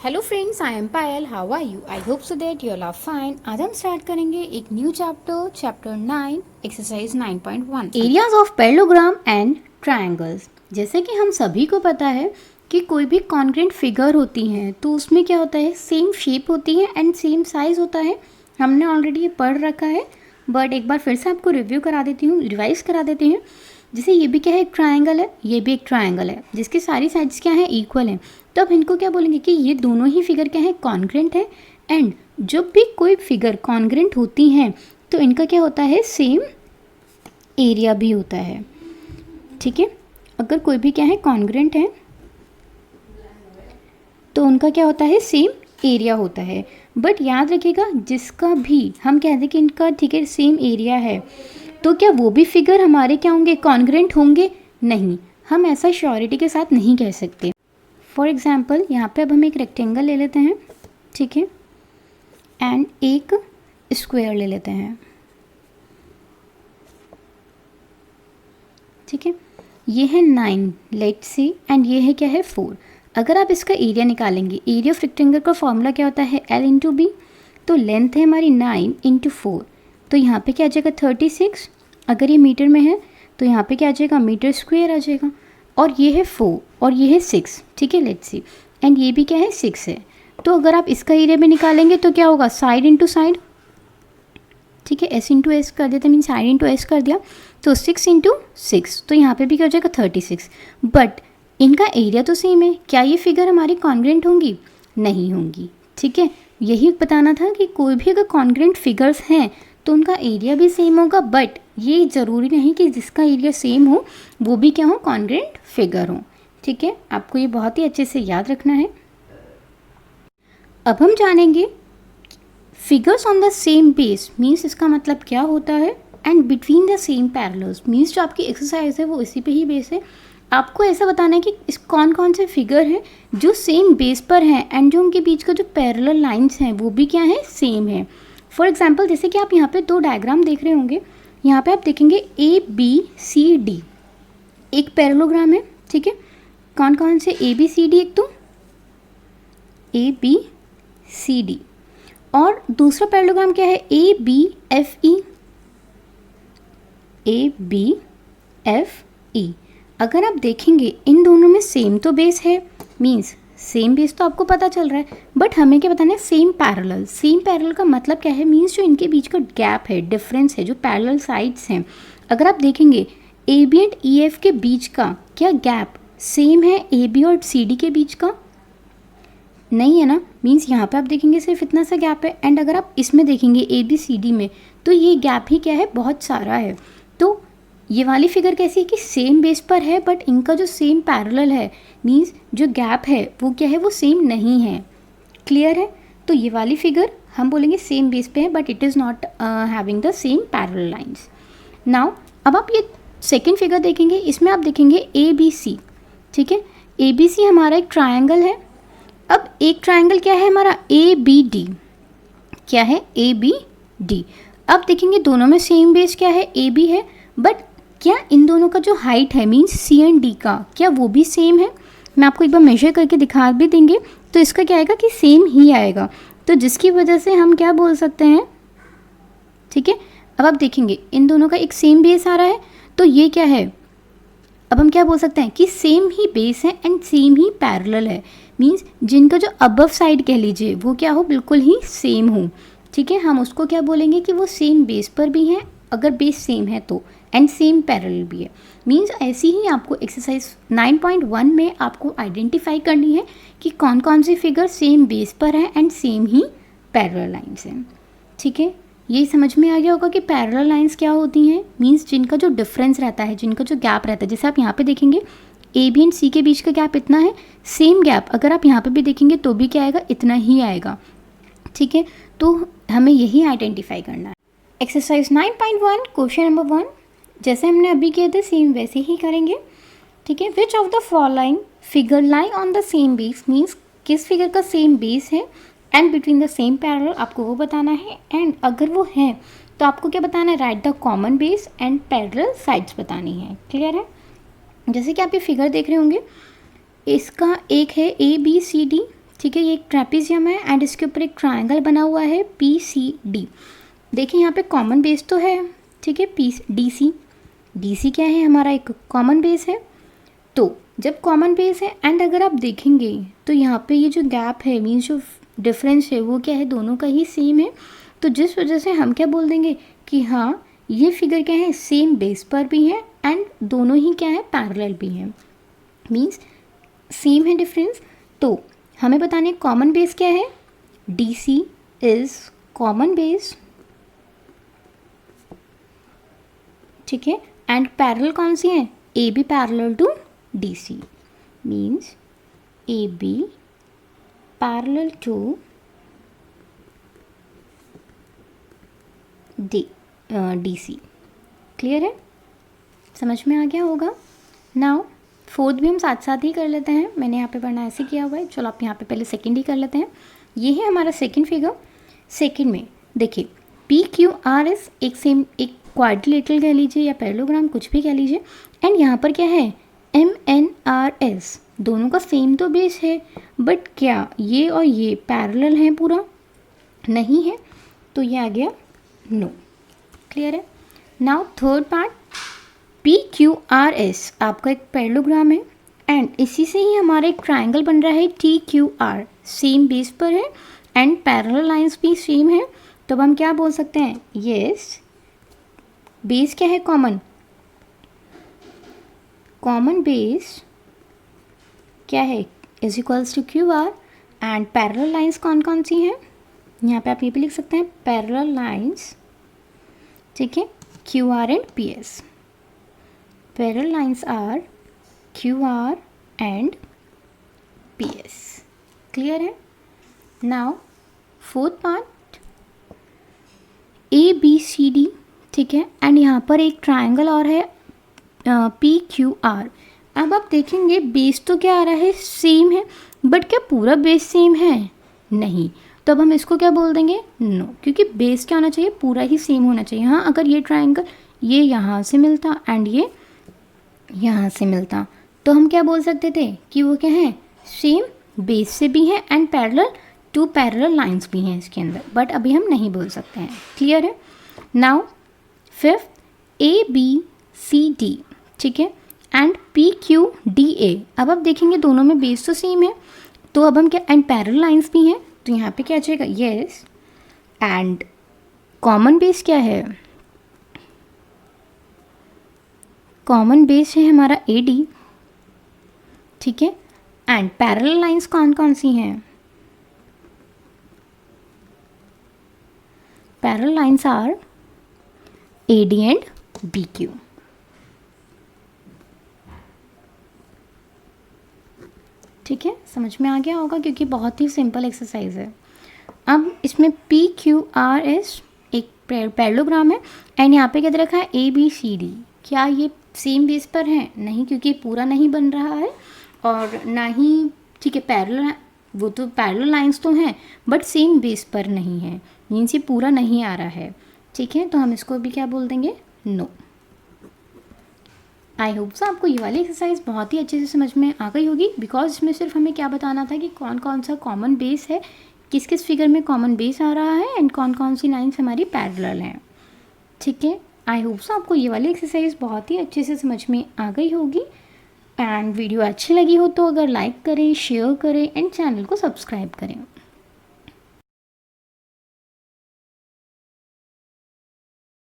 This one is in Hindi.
Hello friends, I am Payal. How are you? I hope so that you all are fine. आज हम स्टार्ट करेंगे एक new chapter 9, exercise 9.1, areas of parallelogram and triangles. जैसे कि हम सभी को पता है कि कोई भी कॉन्ग्रेंट फिगर होती हैं तो उसमें क्या होता है, सेम शेप होती है एंड सेम साइज होता है। हमने ऑलरेडी ये पढ़ रखा है, बट एक बार फिर से आपको रिव्यू करा देती हूँ, रिवाइज करा देती हूँ। जैसे ये भी क्या है, एक ट्रायंगल है, ये भी एक ट्रायंगल है जिसकी सारी साइड्स क्या है, इक्वल है। तो अब इनको क्या बोलेंगे कि ये दोनों ही फिगर क्या है, कॉन्ग्रेंट है। एंड जब भी कोई फिगर कॉन्ग्रेंट होती हैं तो इनका क्या होता है, सेम एरिया भी होता है। ठीक है, अगर कोई भी क्या है, कॉन्ग्रेंट है तो उनका क्या होता है, सेम एरिया होता है। बट याद रखिएगा, जिसका भी हम कहते हैं कि इनका ठीक है सेम एरिया है, तो क्या वो भी फिगर हमारे क्या होंगे, कॉन्ग्रेंट होंगे? नहीं, हम ऐसा श्योरिटी के साथ नहीं कह सकते। फॉर एग्जाम्पल यहाँ पे अब हम एक रेक्टेंगल ले लेते हैं, ठीक है, एंड एक स्क्वायर ले लेते हैं, ठीक है। ये है 9 लेट्स सी, एंड ये है क्या है, 4। अगर आप इसका एरिया निकालेंगे, एरिया ऑफ रेक्टेंगल का फॉर्मूला क्या होता है, L इंटू बी। तो लेंथ है हमारी 9 इंटू 4, तो यहाँ पे क्या आ जाएगा, 36। अगर ये मीटर में है तो यहाँ पे क्या आ जाएगा, मीटर स्क्वायर आ जाएगा। और ये है 4 और ये है 6, ठीक है, लेट्स सी। एंड ये भी क्या है, 6 है। तो अगर आप इसका एरिया भी निकालेंगे तो क्या होगा, साइड इंटू साइड, ठीक है, एस इंटू एस कर देते, मीन साइड इंटू एस कर दिया, तो 6 इंटू 6, तो यहाँ पे भी क्या हो जाएगा, 36। बट इनका एरिया तो सेम है, क्या ये फिगर हमारी कॉन्ग्रेंट होंगी? नहीं होंगी, ठीक है। यही बताना था कि कोई भी अगर कॉन्ग्रेंट फिगर्स हैं तो उनका एरिया भी सेम होगा, बट ये ज़रूरी नहीं कि जिसका एरिया सेम हो वो भी क्या हो, कॉन्ग्रेंट फिगर हो, ठीक है। आपको ये बहुत ही अच्छे से याद रखना है। अब हम जानेंगे figures on the same base means इसका मतलब क्या होता है, and between the same parallels means जो आपकी एक्सरसाइज है वो इसी पे ही बेस है। आपको ऐसा बताना है कि इस कौन कौन से फिगर हैं जो सेम बेस पर हैं एंड जो उनके बीच का जो पैरेलल लाइंस हैं वो भी क्या है, सेम है। फॉर एग्जाम्पल जैसे कि आप यहाँ पे 2 डायग्राम देख रहे होंगे, यहाँ पे आप देखेंगे ABCD एक पैरेललोग्राम है, ठीक है। कौन कौन से ABCD, एक तो ABCD, और दूसरा पैरेललोग्राम क्या है, ABFE, ABFE। अगर आप देखेंगे इन दोनों में सेम तो बेस है, मीन्स सेम बेस तो आपको पता चल रहा है, बट हमें क्या बताना है, सेम पैरेलल। सेम पैरेलल का मतलब क्या है, मीन्स जो इनके बीच का गैप है, डिफरेंस है, जो पैरेलल साइड्स हैं, अगर आप देखेंगे AB एंड EF के बीच का क्या गैप सेम है AB और CD के बीच का? नहीं है ना, मीन्स यहाँ पे आप देखेंगे सिर्फ इतना सा गैप है, एंड अगर आप इसमें देखेंगे ABCD में तो ये गैप ही क्या है, बहुत सारा है। तो ये वाली फिगर कैसी है कि सेम बेस पर है, बट इनका जो सेम पैरेलल है मीन्स जो गैप है वो क्या है, वो सेम नहीं है। क्लियर है? तो ये वाली फिगर हम बोलेंगे सेम बेस पे है, but it is not having the same parallel lines. Now अब आप ये सेकेंड फिगर देखेंगे, इसमें आप देखेंगे ABC, ठीक है। ABC हमारा एक ट्रायंगल है। अब एक ट्रायंगल क्या है हमारा, ABD, क्या है, ABD। अब देखेंगे दोनों में सेम बेस क्या है, AB है, बट क्या इन दोनों का जो हाइट है मीन्स C एंड D का, क्या वो भी सेम है? मैं आपको एक बार मेजर करके दिखा भी देंगे, तो इसका क्या आएगा कि सेम ही आएगा, तो जिसकी वजह से हम क्या बोल सकते हैं, ठीक है। अब आप देखेंगे इन दोनों का एक सेम बेस आ रहा है, तो ये क्या है, अब हम क्या बोल सकते हैं कि सेम ही बेस है एंड सेम ही पैरेलल है, मीन्स जिनका जो अबव साइड कह लीजिए वो क्या हो, बिल्कुल ही सेम हो, ठीक है। हम उसको क्या बोलेंगे कि वो सेम बेस पर भी हैं, अगर बेस सेम है तो, एंड सेम पैरेलल भी है। मीन्स ऐसी ही आपको एक्सरसाइज 9.1 में आपको आइडेंटिफाई करनी है कि कौन कौन सी फिगर सेम बेस पर है and same he parallel lines हैं, ठीक है। ये समझ में आ गया होगा कि पैरेलल लाइंस क्या होती हैं, मीन्स जिनका जो डिफरेंस रहता है, जिनका जो गैप रहता है। जैसे आप यहाँ पे देखेंगे AB एंड C के बीच का गैप इतना है, सेम गैप अगर आप यहाँ पे भी देखेंगे तो भी क्या आएगा, इतना ही आएगा, ठीक है। तो हमें यही आइडेंटिफाई करना है। एक्सरसाइज 9.1 क्वेश्चन नंबर 1 जैसे हमने अभी किए थे सेम वैसे ही करेंगे, ठीक है। Which of the following figure lie on the same base, means किस फिगर का सेम बेस है and between the same parallel, आपको वो बताना है। एंड अगर वो है तो आपको क्या बताना है, right the common base and parallel sides बतानी है। क्लियर है? जैसे कि आप ये फिगर देख रहे होंगे, इसका एक है ABCD, ठीक है, ये एक ट्रेपेजियम है एंड इसके ऊपर एक ट्रायंगल बना हुआ है PCD। देखिए यहाँ पे कॉमन बेस तो है, ठीक है, DC क्या है, हमारा एक कॉमन बेस है। तो जब कॉमन बेस है एंड अगर आप देखेंगे तो यहाँ पे ये जो गैप है मीन्स जो डिफरेंस है वो क्या है, दोनों का ही सेम है। तो जिस वजह से हम क्या बोल देंगे कि हाँ ये फिगर क्या है, सेम बेस पर भी है एंड दोनों ही क्या है, पैरेलल भी है, मीन्स सेम है डिफरेंस। तो हमें बताने कॉमन बेस क्या है, DC इज कॉमन बेस, ठीक है, एंड पैरेलल कौन सी है, AB parallel to DC, means AB parallel to DC। Clear है, समझ में आ गया होगा। नाउ फोर्थ भी हम साथ साथ ही कर लेते हैं, मैंने यहाँ पे पढ़ना ऐसे किया हुआ है। चलो आप यहाँ पे पहले सेकंड ही कर लेते हैं। ये है हमारा सेकंड फिगर। सेकंड में देखिए PQRS एक सेम, एक क्वाड्रिलेटरल कह लीजिए या पैरेललोग्राम, कुछ भी कह लीजिए, एंड यहाँ पर क्या है MNRS, दोनों का सेम तो बेस है, बट क्या ये और ये पैरेलल हैं, पूरा नहीं है, तो ये आ गया नो। क्लियर है। नाउ थर्ड पार्ट, PQRS आपका एक पैरेललोग्राम है एंड इसी से ही हमारा एक ट्रायंगल बन रहा है TQR, सेम बेस पर है एंड पैरेलल लाइंस भी सेम है। तो अब हम क्या बोल सकते हैं, यस बेस क्या है, कॉमन बेस क्या है, is equals to QR and parallel lines कौन कौन सी हैं, यहाँ पे आप ये भी लिख सकते हैं पैरेलल लाइंस, ठीक है, QR and PS। Parallel lines are QR and PS। Clear है। नाउ फोर्थ पार्ट ABCD, ठीक है, एंड यहाँ पर एक ट्रायंगल और है PQR। अब आप देखेंगे बेस तो क्या आ रहा है, सेम है, बट क्या पूरा बेस सेम है, नहीं, तो अब हम इसको क्या बोल देंगे, नो, क्योंकि बेस क्या होना चाहिए, पूरा ही सेम होना चाहिए। हाँ अगर ये ट्रायंगल ये यहाँ से मिलता एंड ये यहाँ से मिलता तो हम क्या बोल सकते थे कि वो क्या है, सेम बेस से भी है and parallel to parallel lines भी हैं इसके अंदर, बट अभी हम नहीं बोल सकते हैं। क्लियर है। नाउ फिफ्थ ABCD, ठीक है, एंड PQDA। अब आप देखेंगे दोनों में बेस तो सेम है, तो अब हम क्या, एंड पैरेलल लाइंस भी हैं, तो यहाँ पे क्या आ जाएगा, यस, एंड कॉमन बेस क्या है, कॉमन बेस है हमारा AD, ठीक है, एंड पैरेलल लाइंस कौन कौन सी हैं, parallel lines are AD and BQ। ठीक है, समझ में आ गया होगा क्योंकि बहुत ही सिंपल एक्सरसाइज है। अब इसमें PQRS एक पैरेललोग्राम है एंड यहाँ पे क्या दे रखा है ABCD। क्या ये सेम बेस पर है, नहीं, क्योंकि पूरा नहीं बन रहा है और ना ही, ठीक है, पैरेलल, वो तो पैरेलल लाइंस तो हैं बट सेम बेस पर नहीं है, मीन्स ये पूरा नहीं आ रहा है। ठीक है, तो हम इसको भी क्या बोल देंगे, नो। आई होप सो आपको ये वाली एक्सरसाइज बहुत ही अच्छे से समझ में आ गई होगी, बिकॉज इसमें सिर्फ हमें क्या बताना था कि कौन कौन सा कॉमन बेस है, किस किस फिगर में कॉमन बेस आ रहा है एंड कौन कौन सी लाइन्स हमारी पैरेलल हैं। ठीक है, आई होप सो आपको ये वाली एक्सरसाइज बहुत ही अच्छे से समझ में आ गई होगी। एंड वीडियो अच्छी लगी हो तो अगर लाइक करें, शेयर करें एंड चैनल को सब्सक्राइब करें।